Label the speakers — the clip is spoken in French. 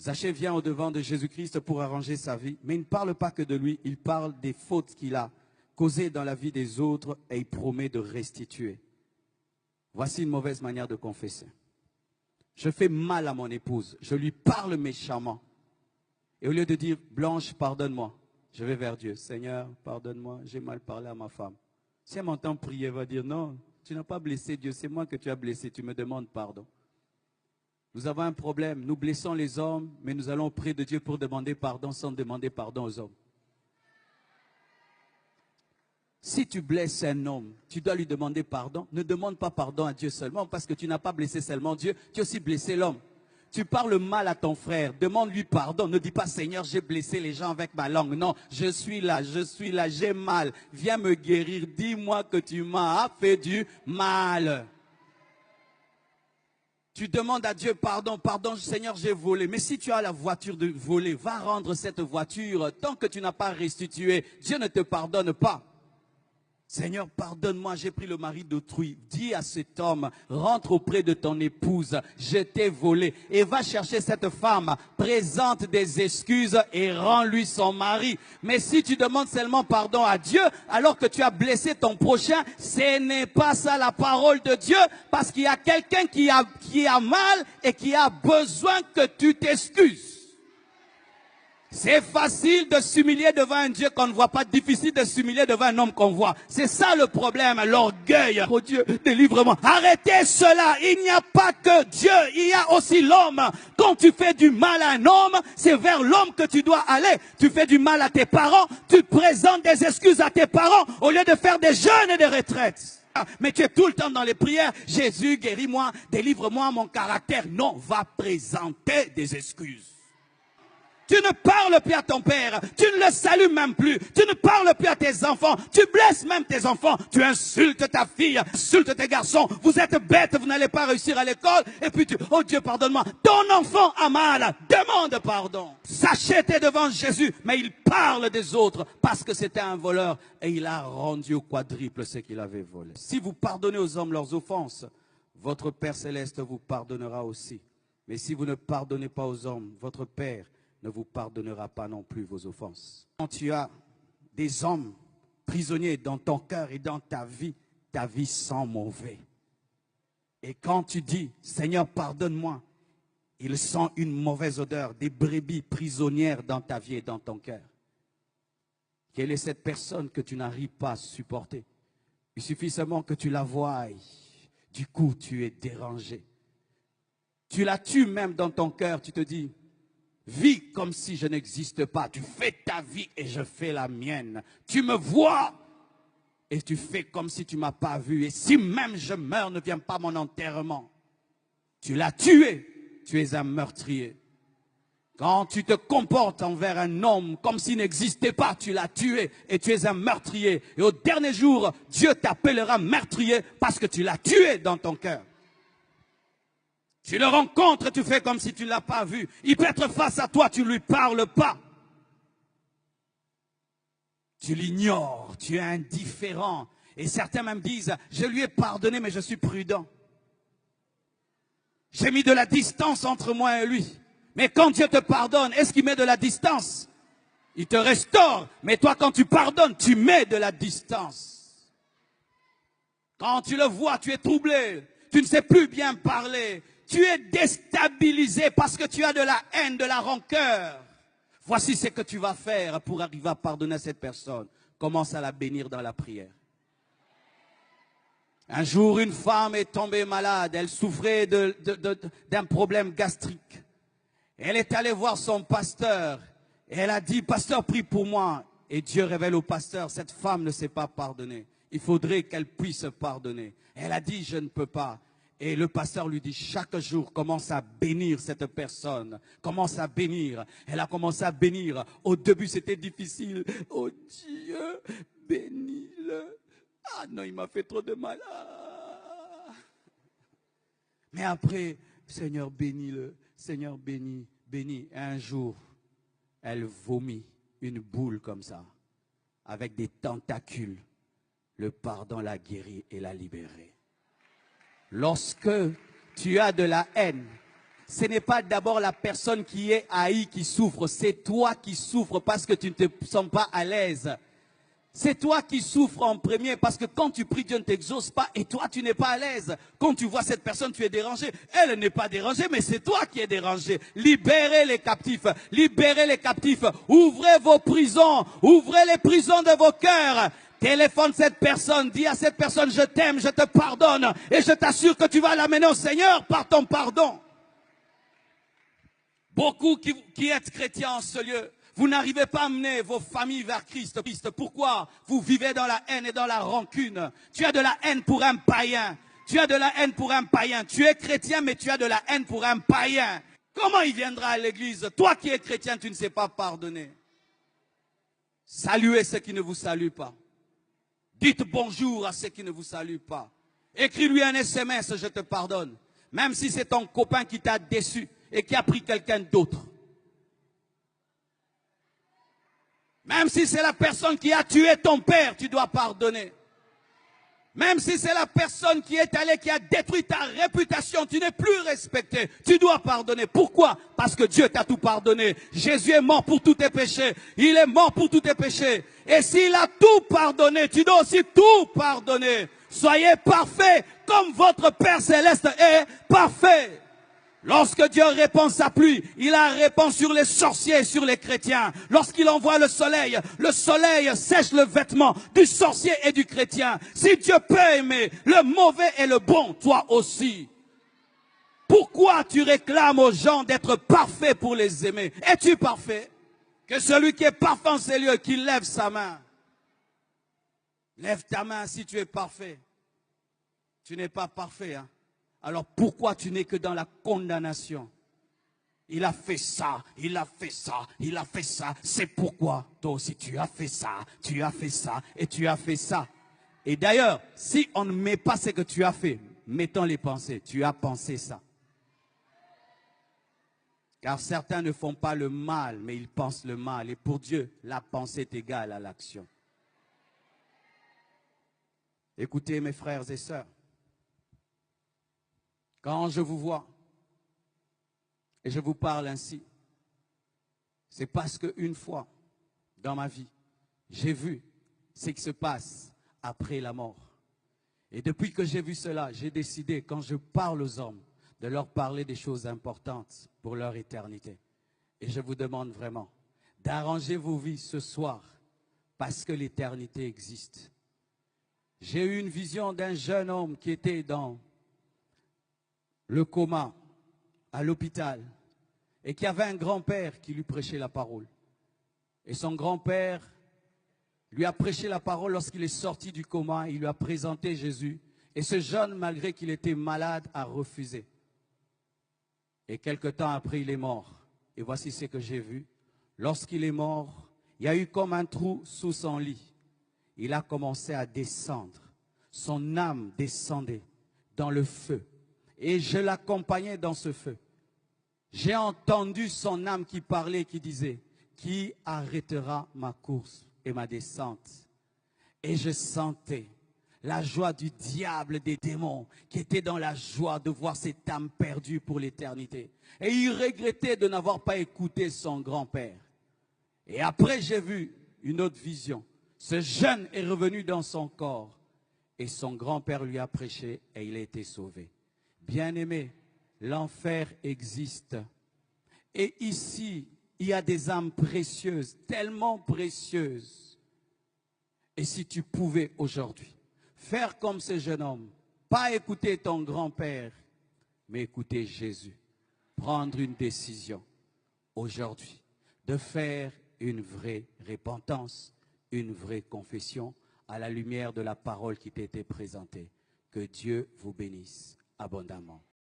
Speaker 1: Zachée vient au-devant de Jésus-Christ pour arranger sa vie, mais il ne parle pas que de lui, il parle des fautes qu'il a causées dans la vie des autres et il promet de restituer. Voici une mauvaise manière de confesser. Je fais mal à mon épouse, je lui parle méchamment. Et au lieu de dire, Blanche, pardonne-moi, je vais vers Dieu. Seigneur, pardonne-moi, j'ai mal parlé à ma femme. Si elle m'entend prier, elle va dire, non, tu n'as pas blessé Dieu, c'est moi que tu as blessé, tu me demandes pardon. Nous avons un problème, nous blessons les hommes, mais nous allons auprès de Dieu pour demander pardon sans demander pardon aux hommes. Si tu blesses un homme, tu dois lui demander pardon. Ne demande pas pardon à Dieu seulement parce que tu n'as pas blessé seulement Dieu, tu as aussi blessé l'homme. Tu parles mal à ton frère, demande-lui pardon. Ne dis pas, Seigneur, j'ai blessé les gens avec ma langue. Non, je suis là, j'ai mal. Viens me guérir, dis-moi que tu m'as fait du mal. Tu demandes à Dieu pardon, pardon, Seigneur, j'ai volé. Mais si tu as la voiture de voler, va rendre cette voiture. Tant que tu n'as pas restitué, Dieu ne te pardonne pas. Seigneur, pardonne-moi, j'ai pris le mari d'autrui. Dis à cet homme, rentre auprès de ton épouse, je t'ai volé. Et va chercher cette femme, présente des excuses et rends-lui son mari. Mais si tu demandes seulement pardon à Dieu, alors que tu as blessé ton prochain, ce n'est pas ça la parole de Dieu, parce qu'il y a quelqu'un qui a mal et qui a besoin que tu t'excuses. C'est facile de s'humilier devant un Dieu qu'on ne voit pas, difficile de s'humilier devant un homme qu'on voit. C'est ça le problème, l'orgueil. Oh Dieu, délivre-moi. Arrêtez cela, il n'y a pas que Dieu, il y a aussi l'homme. Quand tu fais du mal à un homme, c'est vers l'homme que tu dois aller. Tu fais du mal à tes parents, tu présentes des excuses à tes parents au lieu de faire des jeûnes et des retraites. Mais tu es tout le temps dans les prières. Jésus, guéris-moi, délivre-moi mon caractère. Non, va présenter des excuses. Tu ne parles plus à ton père, tu ne le salues même plus, tu ne parles plus à tes enfants, tu blesses même tes enfants, tu insultes ta fille, insultes tes garçons, vous êtes bêtes, vous n'allez pas réussir à l'école, et puis oh Dieu pardonne-moi, ton enfant a mal, demande pardon. Zachée était devant Jésus, mais il parle des autres parce que c'était un voleur et il a rendu au quadruple ce qu'il avait volé. Si vous pardonnez aux hommes leurs offenses, votre Père Céleste vous pardonnera aussi. Mais si vous ne pardonnez pas aux hommes, votre Père ne vous pardonnera pas non plus vos offenses. Quand tu as des hommes prisonniers dans ton cœur et dans ta vie sent mauvais. Et quand tu dis, Seigneur, pardonne-moi, il sent une mauvaise odeur, des brebis prisonnières dans ta vie et dans ton cœur. Quelle est cette personne que tu n'arrives pas à supporter? Il suffit seulement que tu la voies. Du coup, tu es dérangé. Tu la tues même dans ton cœur, tu te dis, vis comme si je n'existe pas. Tu fais ta vie et je fais la mienne. Tu me vois et tu fais comme si tu ne m'as pas vu. Et si même je meurs, ne viens pas à mon enterrement. Tu l'as tué. Tu es un meurtrier. Quand tu te comportes envers un homme comme s'il n'existait pas, tu l'as tué et tu es un meurtrier. Et au dernier jour, Dieu t'appellera meurtrier parce que tu l'as tué dans ton cœur. Tu le rencontres, tu fais comme si tu ne l'as pas vu. Il peut être face à toi, tu ne lui parles pas. Tu l'ignores, tu es indifférent. Et certains même disent, je lui ai pardonné, mais je suis prudent. J'ai mis de la distance entre moi et lui. Mais quand Dieu te pardonne, est-ce qu'il met de la distance? Il te restaure. Mais toi, quand tu pardonnes, tu mets de la distance. Quand tu le vois, tu es troublé. Tu ne sais plus bien parler. Tu es déstabilisé parce que tu as de la haine, de la rancœur. Voici ce que tu vas faire pour arriver à pardonner à cette personne. Commence à la bénir dans la prière. Un jour, une femme est tombée malade. Elle souffrait d'un problème gastrique. Elle est allée voir son pasteur. Et elle a dit, pasteur, prie pour moi. Et Dieu révèle au pasteur, cette femme ne sait pas pardonner. Il faudrait qu'elle puisse pardonner. Elle a dit, je ne peux pas. Et le pasteur lui dit, chaque jour, commence à bénir cette personne. Commence à bénir. Elle a commencé à bénir. Au début, c'était difficile. Oh Dieu, bénis-le. Ah non, il m'a fait trop de mal. Ah. Mais après, Seigneur, bénis-le. Seigneur, bénis, bénis. Et un jour, elle vomit une boule comme ça, avec des tentacules. Le pardon l'a guérie et l'a libérée. Lorsque tu as de la haine, ce n'est pas d'abord la personne qui est haïe qui souffre, c'est toi qui souffres parce que tu ne te sens pas à l'aise. C'est toi qui souffres en premier parce que quand tu pries, Dieu ne t'exauce pas et toi, tu n'es pas à l'aise. Quand tu vois cette personne, tu es dérangé. Elle n'est pas dérangée, mais c'est toi qui es dérangé. Libérez les captifs. Libérez les captifs. Ouvrez vos prisons. Ouvrez les prisons de vos cœurs. Téléphone cette personne. Dis à cette personne, je t'aime, je te pardonne. Et je t'assure que tu vas l'amener au Seigneur par ton pardon. Beaucoup qui êtes chrétiens en ce lieu, vous n'arrivez pas à amener vos familles vers Christ. Pourquoi? Vous vivez dans la haine et dans la rancune. Tu as de la haine pour un païen. Tu as de la haine pour un païen. Tu es chrétien, mais tu as de la haine pour un païen. Comment il viendra à l'église? Toi qui es chrétien, tu ne sais pas pardonner. Saluez ceux qui ne vous saluent pas. Dites bonjour à ceux qui ne vous saluent pas. Écris-lui un SMS, je te pardonne. Même si c'est ton copain qui t'a déçu et qui a pris quelqu'un d'autre. Même si c'est la personne qui a tué ton père, tu dois pardonner. Même si c'est la personne qui est allée, qui a détruit ta réputation, tu n'es plus respecté, tu dois pardonner. Pourquoi? Parce que Dieu t'a tout pardonné. Jésus est mort pour tous tes péchés. Il est mort pour tous tes péchés. Et s'il a tout pardonné, tu dois aussi tout pardonner. Soyez parfaits comme votre Père Céleste est parfait. Lorsque Dieu répand sa pluie, il la répand sur les sorciers et sur les chrétiens. Lorsqu'il envoie le soleil sèche le vêtement du sorcier et du chrétien. Si Dieu peut aimer le mauvais et le bon, toi aussi. Pourquoi tu réclames aux gens d'être parfaits pour les aimer? Es-tu parfait? Que celui qui est parfait en ces lieux, qu'il lève sa main. Lève ta main si tu es parfait. Tu n'es pas parfait, hein? Alors pourquoi tu n'es que dans la condamnation? Il a fait ça, il a fait ça, il a fait ça. C'est pourquoi toi aussi tu as fait ça, tu as fait ça et tu as fait ça. Et d'ailleurs, si on ne met pas ce que tu as fait, mettons les pensées. Tu as pensé ça. Car certains ne font pas le mal, mais ils pensent le mal. Et pour Dieu, la pensée est égale à l'action. Écoutez mes frères et sœurs. Quand je vous vois et je vous parle ainsi, c'est parce qu'une fois dans ma vie, j'ai vu ce qui se passe après la mort. Et depuis que j'ai vu cela, j'ai décidé, quand je parle aux hommes, de leur parler des choses importantes pour leur éternité. Et je vous demande vraiment d'arranger vos vies ce soir parce que l'éternité existe. J'ai eu une vision d'un jeune homme qui était dans le coma, à l'hôpital, et qui avait un grand-père qui lui prêchait la parole. Et son grand-père lui a prêché la parole lorsqu'il est sorti du coma, il lui a présenté Jésus. Et ce jeune, malgré qu'il était malade, a refusé. Et quelque temps après, il est mort. Et voici ce que j'ai vu. Lorsqu'il est mort, il y a eu comme un trou sous son lit. Il a commencé à descendre. Son âme descendait dans le feu. Et je l'accompagnais dans ce feu. J'ai entendu son âme qui parlait, qui disait, « Qui arrêtera ma course et ma descente ?» Et je sentais la joie du diable, des démons, qui était dans la joie de voir cette âme perdue pour l'éternité. Et il regrettait de n'avoir pas écouté son grand-père. Et après, j'ai vu une autre vision. Ce jeune est revenu dans son corps. Et son grand-père lui a prêché et il a été sauvé. Bien-aimé, l'enfer existe. Et ici, il y a des âmes précieuses, tellement précieuses. Et si tu pouvais aujourd'hui faire comme ce jeune homme, pas écouter ton grand-père, mais écouter Jésus, prendre une décision aujourd'hui de faire une vraie repentance, une vraie confession à la lumière de la parole qui t'a été présentée. Que Dieu vous bénisse abondamment.